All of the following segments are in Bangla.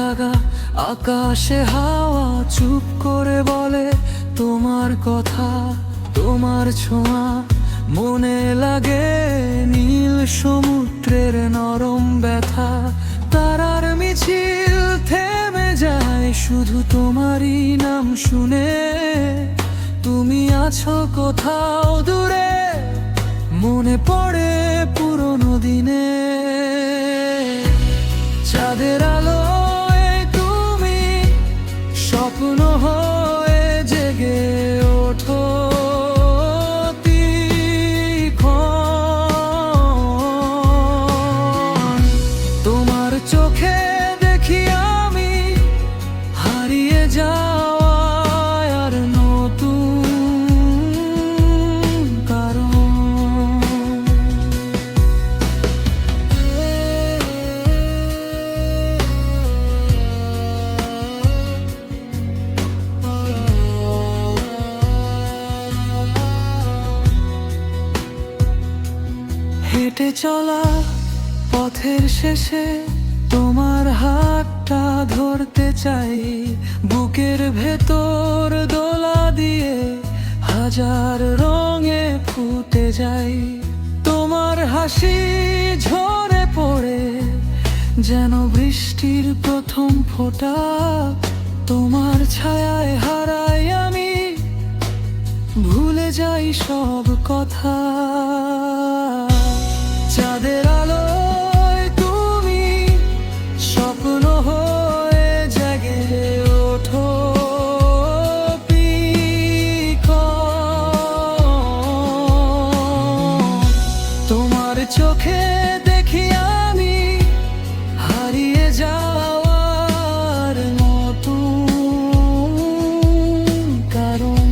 জাগা আকাশে হাওয়া চুপ করে বলে তোমার কথা। তোমার ছোঁয়া মনে লাগে নীল সমুদ্রের নরম ব্যথা। তারার মিছিল থেমে যায় শুধু তোমারই নাম শুনে। তুমি আছো কোথাও দূরে, মনে পড়ে পুরনো দিনে। চাঁদের আলোয় তুমি স্বপ্ন হয়ে জেগে ওঠো। তোমার চোখে দেখি আমি হারিয়ে যাওয়া আর নতুন কারণ। হেঁটে চলা পথের শেষে তোমার হাতটা ধরতে চাই। বুকের ভেতর দোলা দিয়ে হাজার রঙে ফুটে যাই। তোমার হাসি ঝরে পড়ে যেন বৃষ্টির প্রথম ফোঁটা। তোমার ছায়ায় হারাই আমি, ভুলে যাই সব কথা। চাঁদের আলোয় তুমি স্বপ্ন হয়ে জেগে ওঠো। তোমার চোখে দেখি আমি হারিয়ে যাওয়ার নতুন কারণ।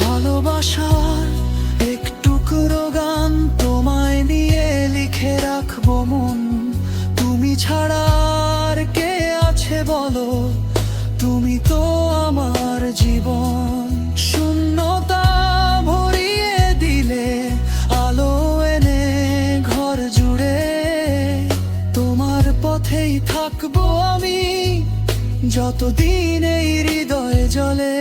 ভালোবাসার এক টুকরো গান তোমায় নিয়ে লিখে রাখবো মন। তুমি ছাড়া আর কে আছে বলো, তুমি তো আমার জীবন। শূন্যতা ভরিয়ে দিলে আলো এনে ঘর জুড়ে। তোমার পথেই থাকবো আমি যতদিন এই হৃদয়ে জ্বলে।